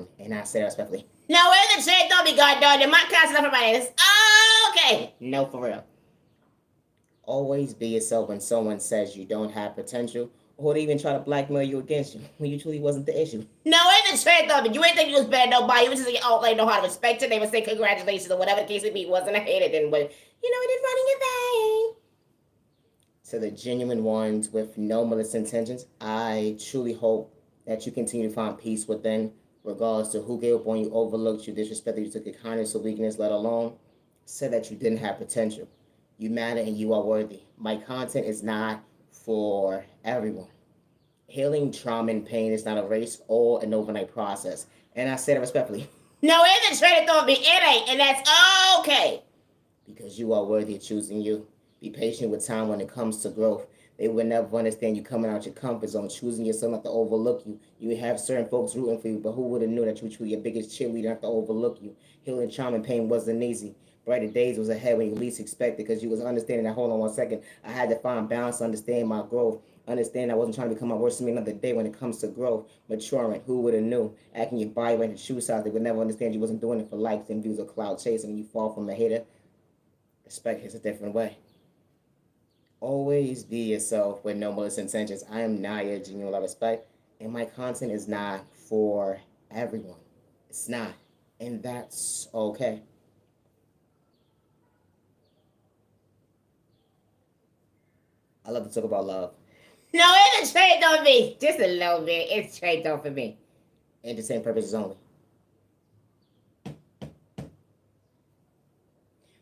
one. And I say respectfully, no, where's the shade? Don't be goddamn. My cousin for my ass. Oh, okay. No, for real. Always be yourself when someone says you don't have potential or they even try to blackmail you against you when you truly wasn't the issue. No, ain't the shade though. You ain't think you was bad nobody. You was just like, oh, they know how to respect you. They would say congratulations or whatever the case would be. Wasn't I hated then, but it is running your thing. To the genuine ones with no malicious intentions, I truly hope that you continue to find peace within, regardless to who gave up on you, overlooked you, disrespected you, took your kindness or weakness, let alone said that you didn't have potential. You matter and you are worthy. My content is not for everyone. Healing trauma and pain is not a race or an overnight process. And I say that respectfully. No, it isn't straight through me. It ain't, and that's okay. Because you are worthy of choosing you. Be patient with time when it comes to growth. They will never understand you coming out your comfort zone, choosing yourself not to overlook you. You have certain folks rooting for you, but who would have knew that you were truly your biggest cheerleader not to overlook you? Healing trauma and pain wasn't easy. Brighter days was ahead when you least expected because you was understanding that, hold on 1 second, I had to find balance, understand my growth. Understand I wasn't trying to become my worst me another day when it comes to growth, maturing. Who would have knew? Acting your body right, your shoe size, they would never understand you wasn't doing it for likes and views or cloud chasing. When you fall from a hater, respect hits a different way. Always be yourself with no malicious intentions. I am Naya, genuine love, respect, and my content is not for everyone. It's not, and that's okay. I love to talk about love. No, it's a trade on me. Just a little bit. It's trade on for me. And the same purposes only.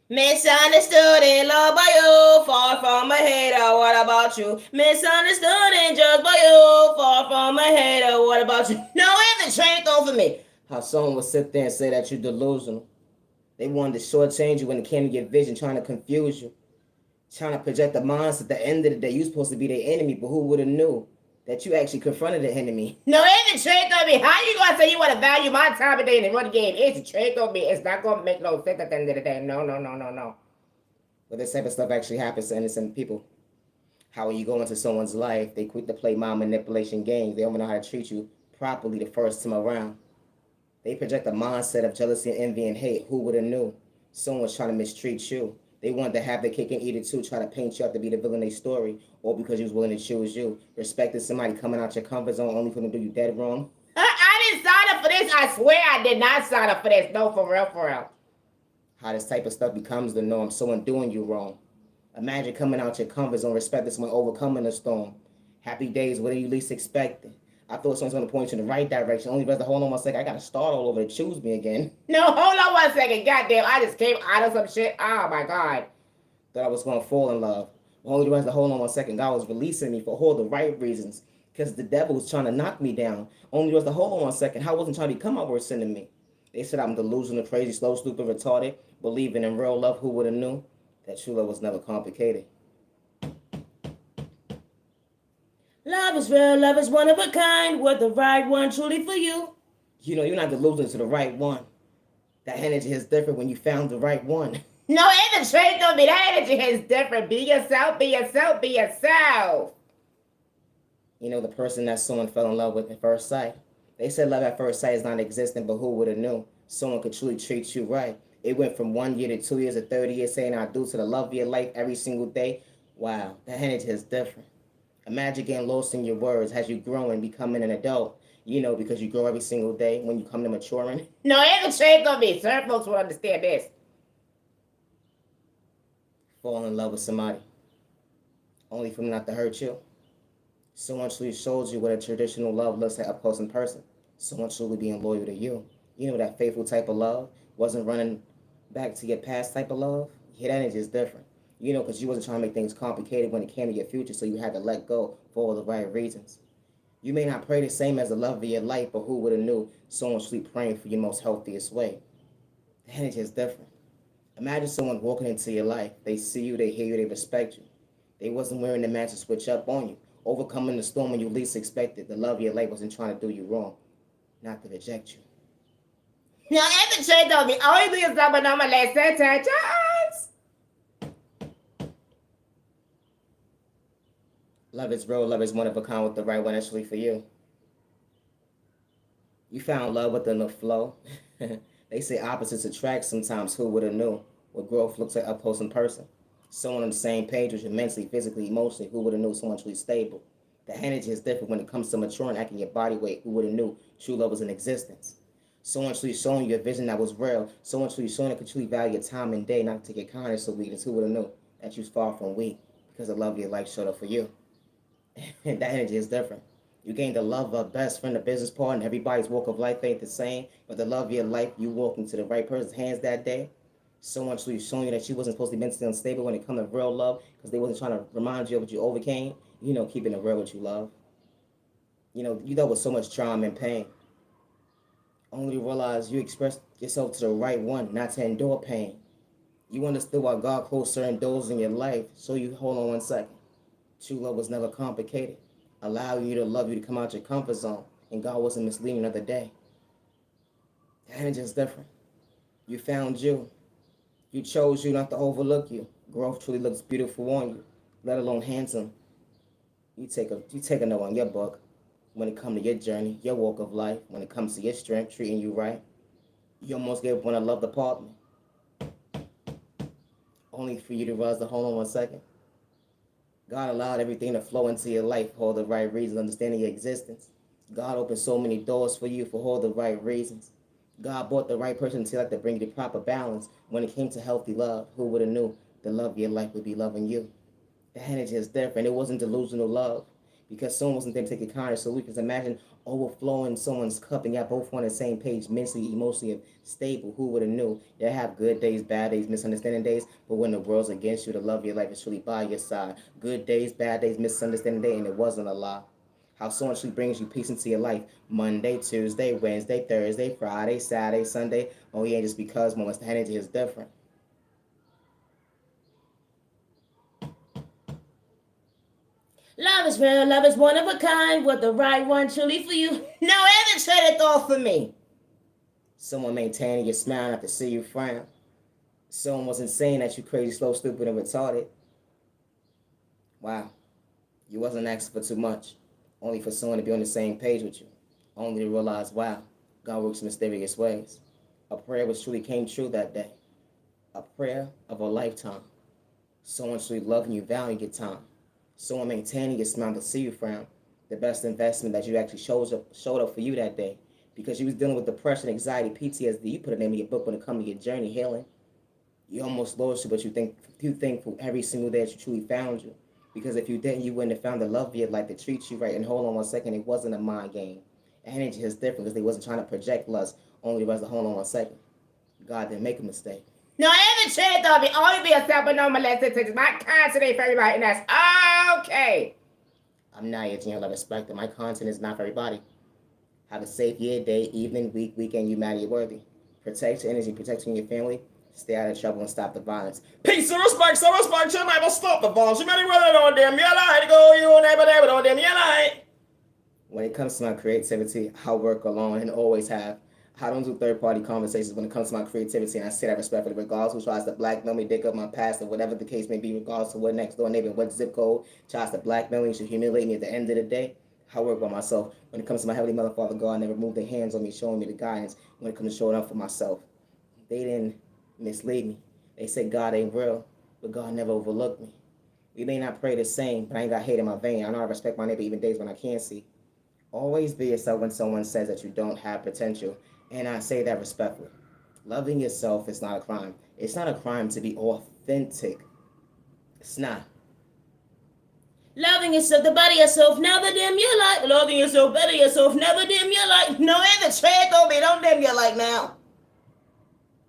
Misunderstood and loved by you, far from a hater, what about you? Misunderstood and judged by you, far from a hater, what about you? No, it's a trade on for me. How someone would sit there and say that you're delusional. They wanted to shortchange you when it came to your vision, trying to confuse you, trying to project the mindset. At the end of the day, you're supposed to be their enemy, but who would have knew that you actually confronted the enemy? No, it's a trick on me. How you gonna say you want to value my time of day and run the game? It's a trick on me. It's not gonna make no sense at the end of the day. No, no, no, no, no. But this type of stuff actually happens to innocent people. How when you go into someone's life, they quick to play mind manipulation games. They don't know how to treat you properly the first time around. They project a mindset of jealousy and envy and hate. Who would have knew? Someone's trying to mistreat you. They wanted to have their cake and eat it too, try to paint you up to be the villain of their story, or because you was willing to choose you. Respecting somebody coming out your comfort zone only for them to do you dead wrong. I didn't sign up for this. I swear I did not sign up for this. No, for real, for real. How this type of stuff becomes the norm, someone doing you wrong. Imagine coming out your comfort zone, respecting someone overcoming a storm. Happy days, what you least expected. I thought someone's going to point you in the right direction. Only because, hold on 1 second, I got to start all over to choose me again. No, hold on 1 second. Goddamn, I just came out of some shit. Oh, my God. Thought I was going to fall in love. Only reason to hold on 1 second, God was releasing me for all the right reasons. Because the devil was trying to knock me down. Only reason to hold on 1 second, I wasn't trying to become my worst enemy. They said I'm delusional, crazy, slow, stupid, retarded. Believing in real love, who would have knew? That true love was never complicated. Love is real, love is one of a kind, with the right one truly for you. You're not delusional to the right one. That energy is different when you found the right one. No, it's a trait don't be that energy is different. Be yourself, be yourself, be yourself. The person that someone fell in love with at first sight. They said love at first sight is not existent, but who would have knew? Someone could truly treat you right. It went from 1 year to 2 years to 30 years saying I do to the love of your life every single day. Wow, that energy is different. Imagine getting lost in your words as you grow and becoming an adult. Because you grow every single day when you come to maturing. No, it's a shame on me. Certain folks will understand this. Fall in love with somebody. Only for them not to hurt you. Someone truly shows you what a traditional love looks like up close in person. Someone truly being loyal to you. That faithful type of love. Wasn't running back to your past type of love. Yeah, that energy is different. Because you wasn't trying to make things complicated when it came to your future, so you had to let go for all the right reasons. You may not pray the same as the love of your life, but who would have knew someone truly praying for your most healthiest way? The energy is different. Imagine someone walking into your life. They see you, they hear you, they respect you. They wasn't wearing the mask to switch up on you. Overcoming the storm when you least expected. The love of your life wasn't trying to do you wrong, not to reject you. Now, every trade don't be only is number my last sentence. Love is real, love is one of a kind with the right one actually for you. You found love within the flow. They say opposites attract sometimes. Who would have knew what growth looks like up close in person? Someone on the same page with you mentally, physically, emotionally. Who would have knew someone truly stable? The energy is different when it comes to maturing, acting your body weight. Who would have knew true love was in existence? Someone truly showing you a vision that was real. Someone truly showing that could truly value your time and day, not to take your kindness for weakness. Who would have knew that you was far from weak because the love of your life showed up for you? That energy is different. You gain the love of a best friend, a business partner. Everybody's walk of life ain't the same, but the love of your life, you walk into the right person's hands that day. Someone truly showing you that you wasn't supposed to be mentally unstable when it comes to real love, because they wasn't trying to remind you of what you overcame. Keeping it real with you love. You dealt with so much trauma and pain. Only to realize you expressed yourself to the right one, not to endure pain. You understood why God closed certain doors in your life, so you hold on 1 second. True love was never complicated. Allow you to love you to come out your comfort zone, and God wasn't misleading another day. The energy is different. You found you. You chose you not to overlook you. Growth truly looks beautiful on you, let alone handsome. You take a note on your book when it comes to your journey, your walk of life, when it comes to your strength, treating you right. You almost gave up on a love department, only for you to realize to hold on 1 second. God allowed everything to flow into your life for all the right reasons, understanding your existence. God opened so many doors for you for all the right reasons. God brought the right person to your life to bring you the proper balance when it came to healthy love. Who would have knew the love of your life would be loving you? The energy is different. It wasn't delusional love because someone wasn't there to take your kindness. So we can imagine overflowing someone's cup and y'all both on the same page, mentally, emotionally stable. Who would have knew? They have good days, bad days, misunderstanding days. But when the world's against you, the love of your life is truly by your side. Good days, bad days, misunderstanding day, and it wasn't a lie. How someone truly brings you peace into your life. Monday, Tuesday, Wednesday, Thursday, Friday, Saturday, Sunday. Oh yeah, just because moments. The energy is different. Love is real, love is one of a kind. What the right one truly for you. No ever trade it off for me. Someone maintaining your smile not to see you frown. Someone wasn't saying that you crazy, slow, stupid, and retarded. Wow. You wasn't asking for too much. Only for someone to be on the same page with you. Only to realize, wow, God works in mysterious ways. A prayer which truly came true that day. A prayer of a lifetime. Someone truly loving you, valuing your time. Someone maintaining your smile to see you frown. The best investment that you actually showed up for you that day. Because you was dealing with depression, anxiety, PTSD. You put a name in your book when it comes to your journey healing. You almost lost you, but you thankful every single day that you truly found you. Because if you didn't, you wouldn't have found the love of your life that treats you right. And hold on 1 second, it wasn't a mind game. Energy is different because they wasn't trying to project lust. Only was to hold on 1 second. God didn't make a mistake. No, every chance of it, only be a sample no molested to my content for everybody, and that's okay. I'm not your general respect that my content is not for everybody. Have a safe year, day, evening, week, weekend, you matter, you're worthy. Protect your energy, protect your family, stay out of trouble and stop the violence. Peace and respect, your neighbor, stop the violence. You better run it on them, you like go, you neighbor, on them, you like. When it comes to my creativity, I work alone and always have. I don't do third-party conversations when it comes to my creativity, and I say that respectfully, regardless who tries to blackmail me, dig up my past, or whatever the case may be, regardless of what next door neighbor, what zip code tries to blackmail me, should humiliate me at the end of the day. I work by myself. When it comes to my Heavenly Mother, Father God, never moved their hands on me, showing me the guidance when it comes to showing up for myself. They didn't mislead me. They said God ain't real, but God never overlooked me. We may not pray the same, but I ain't got hate in my vein. I know I respect my neighbor even days when I can't see. Always be yourself when someone says that you don't have potential, and I say that respectfully. Loving yourself is not a crime. It's not a crime to be authentic. It's not. Loving yourself, the body yourself, never dim your light. Loving yourself, better yourself, never dim your light. No other trade though, me, don't dim your light now.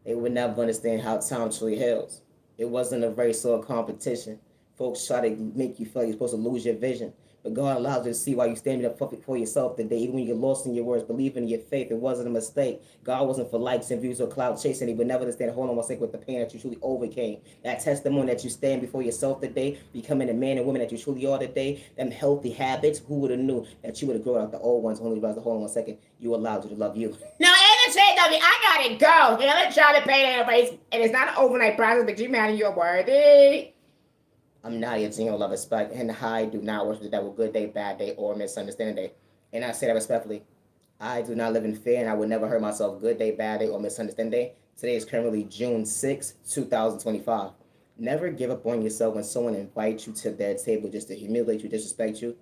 They would never understand how time truly heals. It wasn't a race or a competition. Folks try to make you feel like you're supposed to lose your vision. But God allows you to see why you're standing up for yourself today. Even when you get lost in your words, believing in your faith, it wasn't a mistake. God wasn't for likes and views or cloud chasing. He would never understand. Hold on 1 second with the pain that you truly overcame. That testimony that you stand before yourself today, becoming the man and woman that you truly are today, them healthy habits, who would have knew that you would have grown out the old ones? Only realize, hold on 1 second, you allowed you to love you. Now, in the shade of it, I gotta go. Yeah, let's try to pay that race. And it's not an overnight process, but you man, you're worthy. I'm not your genuine love, respect, and I do not worship the devil good day, bad day, or misunderstanding day. And I say that respectfully. I do not live in fear and I would never hurt myself. Good day, bad day, or misunderstand day. Today is currently June 6, 2025. Never give up on yourself when someone invites you to their table just to humiliate you, disrespect you,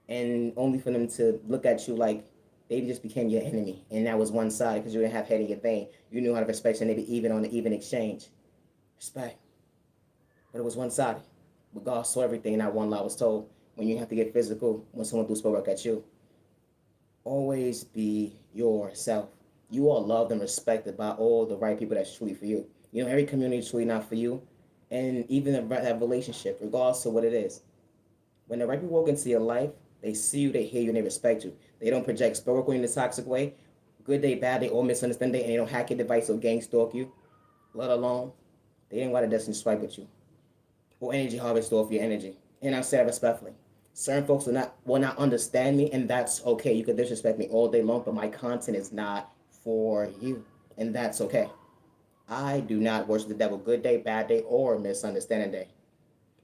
and only for them to look at you like they just became your enemy. And that was one side because you didn't have head in your vein. You knew how to respect and maybe even on the even exchange. Respect. But it was one sided. But God saw everything, and that one lie was told. When you have to get physical, when someone threw spell work at you, always be yourself. You are loved and respected by all the right people that's truly for you. You know, every community is truly not for you. And even that relationship, regardless of what it is. When the right people walk into your life, they see you, they hear you, and they respect you. They don't project spell work in a toxic way. Good day, bad day, or misunderstand day, and they don't hack your device or gang stalk you. Let alone, they ain't got a destiny swipe with you. Or energy harvest off your energy. And I say that respectfully. Certain folks will not understand me, and that's okay. You could disrespect me all day long, but my content is not for you, and that's okay. I do not worship the devil. Good day, bad day, or misunderstanding day.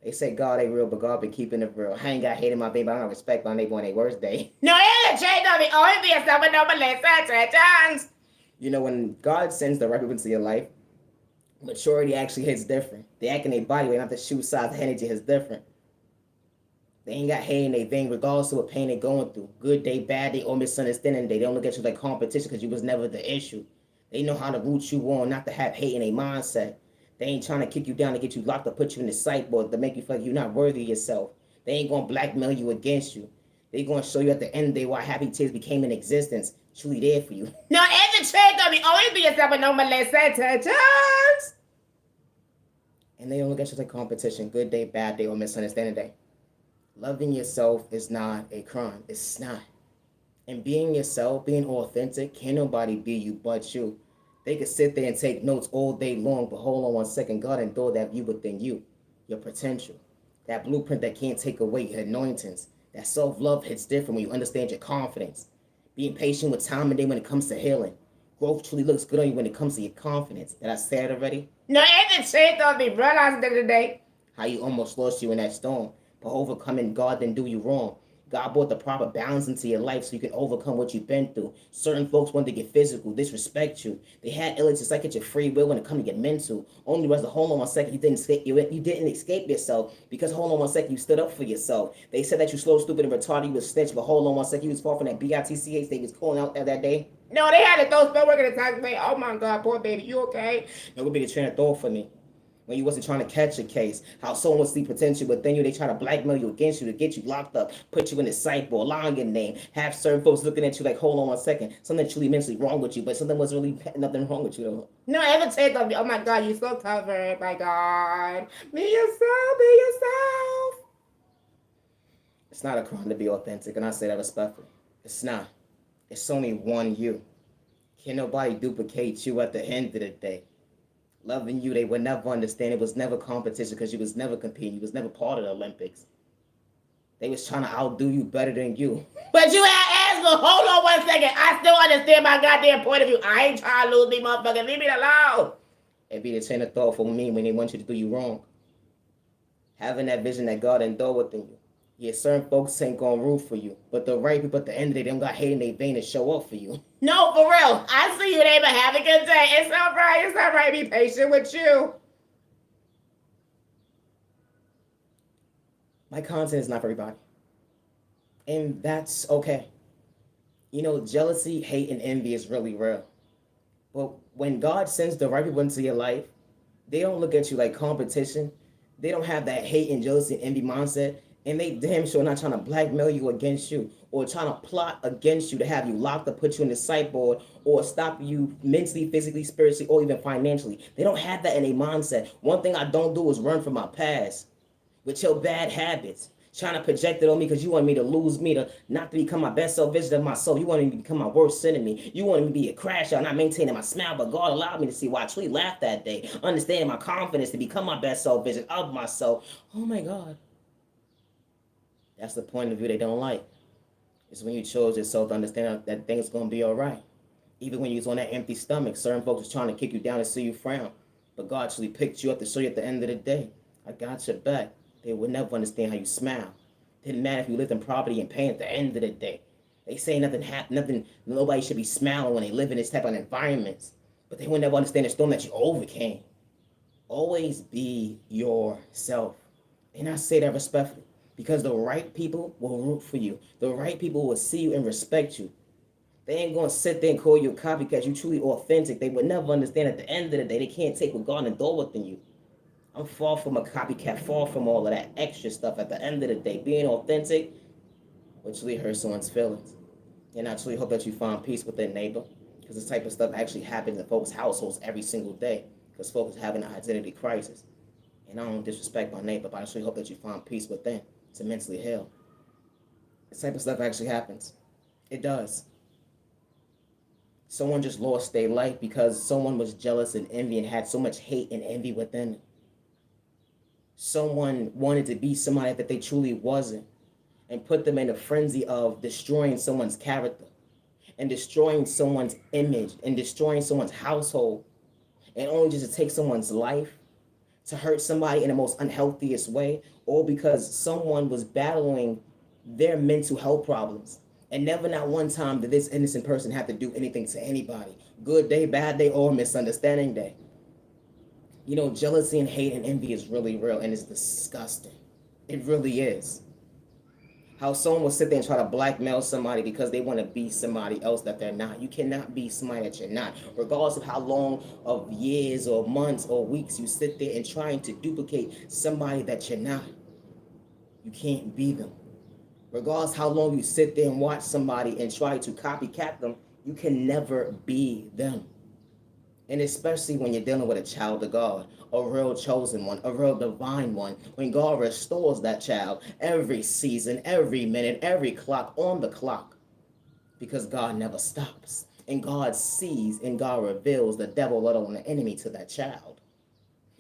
They say God ain't real, but God been keeping it real. I ain't got hate in my baby, but I don't respect my neighbor on their worst day. No, it's a change of the only be a seven number less. You know, when God sends the right people into your life, maturity actually hits different. They act in their body weight, not the shoe size, the energy hits different. They ain't got hate in their vein, regardless of what pain they're going through. Good day, bad day, or misunderstanding day. They don't look at you like competition because you was never the issue. They know how to root you on, not to have hate in their mindset. They ain't trying to kick you down to get you locked up, put you in the sideboard to make you feel like you're not worthy of yourself. They ain't going to blackmail you against you. They going to show you at the end of the day why happy tears became in existence. Truly there for you. No, every trade gonna be always be yourself, but no molestation. And they don't look at you like competition. Good day, bad day, or misunderstanding day. Loving yourself is not a crime. It's not. And being yourself, being authentic, can't nobody be you but you. They could sit there and take notes all day long, but hold on one second. God endured that view within you, your potential, that blueprint that can't take away your anointings. That self-love hits different when you understand your confidence. Being patient with time and day when it comes to healing. Growth truly looks good on you when it comes to your confidence. Did I say it already? No, it's shit on me, realized the other day. How you almost lost you in that storm. But overcoming God didn't do you wrong. God brought the proper balance into your life so you can overcome what you've been through. Certain folks wanted to get physical, disrespect you. They had illness just like at your free will when it comes to get mental. Only was the hold on one second you didn't escape yourself because hold on one second you stood up for yourself. They said that you slow, stupid, and retarded, you was snitch, but hold on one second you was far from that BITCH they was calling out that day. No, they had to throw spell work in the toxic way. Oh my God, poor baby, you okay? No, would be the train of thought for me. When you wasn't trying to catch a case, how someone would see potential, but then they try to blackmail you against you to get you locked up, put you in the sideboard, lie on your name, have certain folks looking at you like, hold on one second, something truly mentally wrong with you, but something wasn't really nothing wrong with you though. No, I ever take on me. Oh my God, you're so covered. My God, be yourself, be yourself. It's not a crime to be authentic, and I say that respectfully. It's not. It's only one you. Can't nobody duplicate you at the end of the day. Loving you, they would never understand. It was never competition because you was never competing. You was never part of the Olympics. They was trying to outdo you better than you. But you had asthma. Hold on one second. I still understand my goddamn point of view. I ain't trying to lose me, motherfucker. Leave me alone. It be the chain of thought for me when they want you to do you wrong. Having that vision that God endured within you. Yeah, certain folks ain't gonna root for you, but the right people at the end of the day, they don't got hate in their vein to show up for you. No, for real. I see you, neighbor. Have a good day. It's all right. It's all right. Be patient with you. My content is not for everybody, and that's okay. You know, jealousy, hate, and envy is really real. But when God sends the right people into your life, they don't look at you like competition. They don't have that hate and jealousy and envy mindset. And they damn sure not trying to blackmail you against you or trying to plot against you to have you locked up, put you in the sideboard, or stop you mentally, physically, spiritually, or even financially. They don't have that in their mindset. One thing I don't do is run from my past with your bad habits. Trying to project it on me because you want me to lose me, to not to become my best self vision of myself. You want me to become my worst enemy. You want me to be a crash out, not maintaining my smile, but God allowed me to see why I truly laughed that day. Understanding my confidence to become my best self vision of myself. Oh my God. That's the point of view they don't like. It's when you chose yourself to understand that things going to be all right. Even when you was on that empty stomach, certain folks was trying to kick you down and see you frown. But God actually picked you up to show you at the end of the day, I got your back. They would never understand how you smile. Didn't matter if you lived in poverty and pain at the end of the day. They say nothing, nobody should be smiling when they live in this type of environments. But they will never understand the storm that you overcame. Always be yourself. And I say that respectfully because the right people will root for you. The right people will see you and respect you. They ain't gonna sit there and call you a copycat. You truly authentic. They would never understand at the end of the day. They can't take what God endured within you. I'm far from a copycat, far from all of that extra stuff. At the end of the day, being authentic will truly hurt someone's feelings. And I truly hope that you find peace with their neighbor, because this type of stuff actually happens in folks' households every single day, because folks are having an identity crisis. And I don't disrespect my neighbor, but I truly hope that you find peace within to mentally heal. This type of stuff actually happens. It does. Someone just lost their life because someone was jealous and envy and had so much hate and envy within them. Someone wanted to be somebody that they truly wasn't and put them in a frenzy of destroying someone's character and destroying someone's image and destroying someone's household, and only just to take someone's life, to hurt somebody in the most unhealthiest way, all because someone was battling their mental health problems. And never not one time did this innocent person have to do anything to anybody. Good day, bad day, or misunderstanding day. You know, jealousy and hate and envy is really real, and it's disgusting. It really is. How someone will sit there and try to blackmail somebody because they want to be somebody else that they're not. You cannot be somebody that you're not. Regardless of how long of years or months or weeks you sit there and trying to duplicate somebody that you're not, you can't be them. Regardless how long you sit there and watch somebody and try to copycat them, you can never be them. And especially when you're dealing with a child of God, a real chosen one, a real divine one, when God restores that child every season, every minute, every clock on the clock, because God never stops. And God sees and God reveals the devil, let alone the enemy, to that child.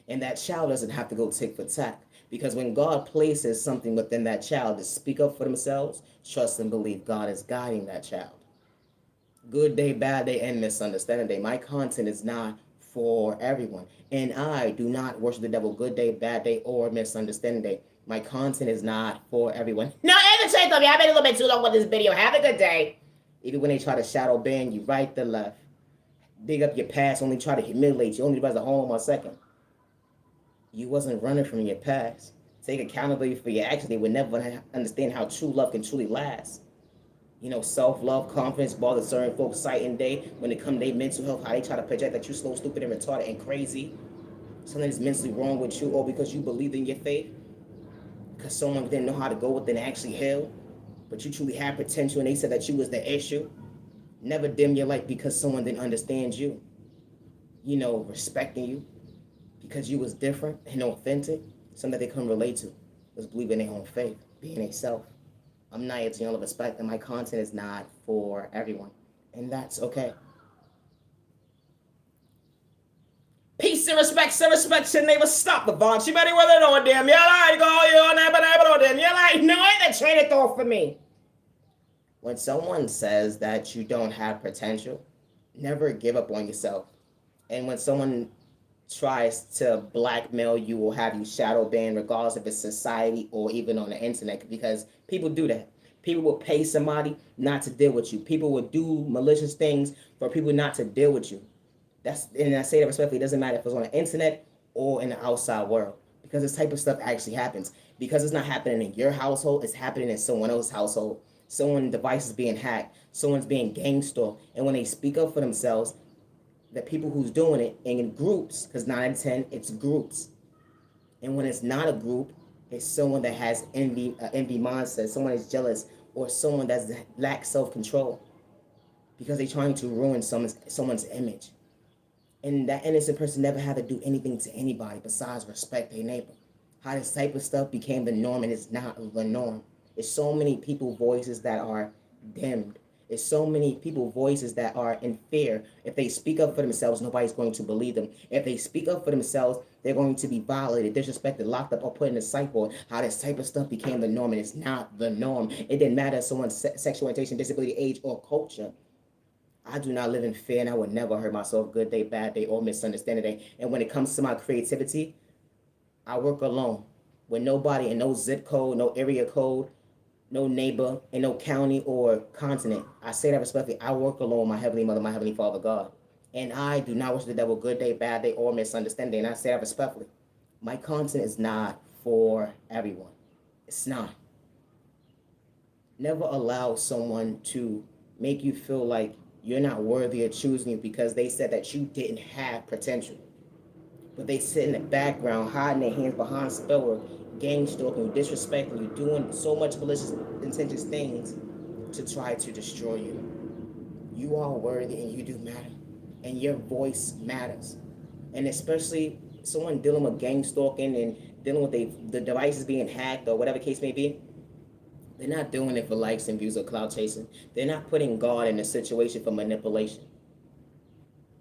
And that child doesn't have to go tick for tack, because when God places something within that child to speak up for themselves, trust and believe God is guiding that child. Good day, bad day, and misunderstanding day. My content is not for everyone. And I do not worship the devil good day, bad day, or misunderstanding day. My content is not for everyone. No, and the of me. I've been a little bit too long with this video. Have a good day. Even when they try to shadow ban you right to left. Big up your past, only try to humiliate you. Only as a home or second. You wasn't running from your past. Take accountability for your actions. They would never understand how true love can truly last. You know, self-love, confidence, bother certain folks sight and day when it comes to their mental health, how they try to project that you slow, stupid, and retarded and crazy. Something is mentally wrong with you, or because you believed in your faith, because someone didn't know how to go with it and actually heal, but you truly had potential and they said that you was the issue. Never dim your light because someone didn't understand you. You know, respecting you because you was different and authentic, something that they couldn't relate to, was believing in their own faith, being a self. I'm not to all respect, and my content is not for everyone, and that's okay. Peace and respect, your neighbor. Stop the bunch. You better whether know them. You like go, you never know them. You like no, ain't the train it off for me. When someone says that you don't have potential, never give up on yourself. And when someone tries to blackmail you or have you shadow banned, regardless if it's society or even on the internet, because people do that. People will pay somebody not to deal with you. People will do malicious things for people not to deal with you. And I say that respectfully. It doesn't matter if it's on the internet or in the outside world, because this type of stuff actually happens. Because it's not happening in your household, it's happening in someone else's household. Someone's device is being hacked. Someone's being gangster. And when they speak up for themselves, the people who's doing it in groups, because 9 out of 10, it's groups. And when it's not a group, it's someone that has envy mindset, someone that's jealous, or someone that lacks self-control, because they're trying to ruin someone's image. And that innocent person never had to do anything to anybody besides respect their neighbor. How this type of stuff became the norm, and it's not the norm. It's so many people's voices that are dimmed. It's so many people's voices that are in fear. If they speak up for themselves, nobody's going to believe them. If they speak up for themselves, they're going to be violated, disrespected, locked up, or put in a psych ward. How this type of stuff became the norm, and it's not the norm. It didn't matter someone's sexual orientation, disability, age, or culture. I do not live in fear, and I would never hurt myself good day, bad day, or misunderstanding day. And when it comes to my creativity, I work alone with nobody and no zip code, no area code. no neighbor, and no county or continent. I say that respectfully. I work alone with my Heavenly Mother, my Heavenly Father, God. And I do not wish the devil good day, bad day, or misunderstanding. And I say that respectfully. My content is not for everyone. It's not. Never allow someone to make you feel like you're not worthy of choosing you because they said that you didn't have potential. But they sit in the background, hiding their hands behind spell work, gang stalking you, disrespecting you, doing so much malicious, intentions things to try to destroy you. You are worthy and you do matter. And your voice matters. And especially someone dealing with gang stalking and dealing with the devices being hacked or whatever case may be, they're not doing it for likes and views or cloud chasing. They're not putting God in a situation for manipulation.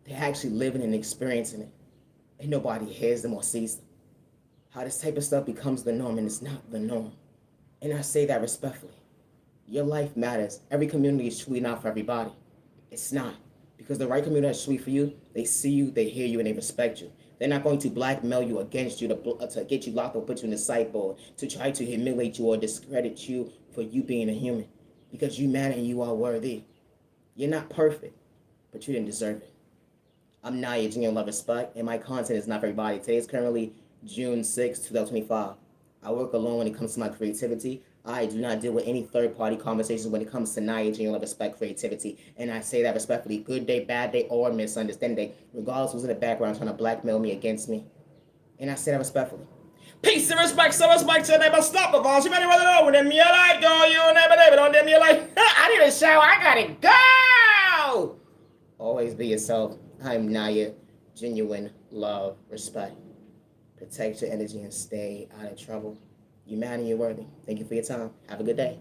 They're actually living and experiencing it. And nobody hears them or sees them. How this type of stuff becomes the norm and it's not the norm. And I say that respectfully. Your life matters. Every community is truly not for everybody. It's not. Because the right community that's truly for you, they see you, they hear you, and they respect you. They're not going to blackmail you against you to get you locked or put you in the sideboard, to try to humiliate you or discredit you for you being a human. Because you matter and you are worthy. You're not perfect, but you didn't deserve it. I'm Naya, Genuine Love Respect, and my content is not for everybody. Today is currently June 6, 2025. I work alone when it comes to my creativity. I do not deal with any third-party conversations when it comes to Naya, Genuine Love Respect, creativity. And I say that respectfully. Good day, bad day, or misunderstanding day. Regardless who's in the background trying to blackmail me against me. And I say that respectfully. Peace and respect, so respect to your neighbor. Stop the boss. You better rather know them you like, go, you neighbor, don't them you like. I need a shower. I gotta go. Always be yourself. I'm Naya. Genuine love, respect. Protect your energy and stay out of trouble. You matter and you're worthy. Thank you for your time. Have a good day.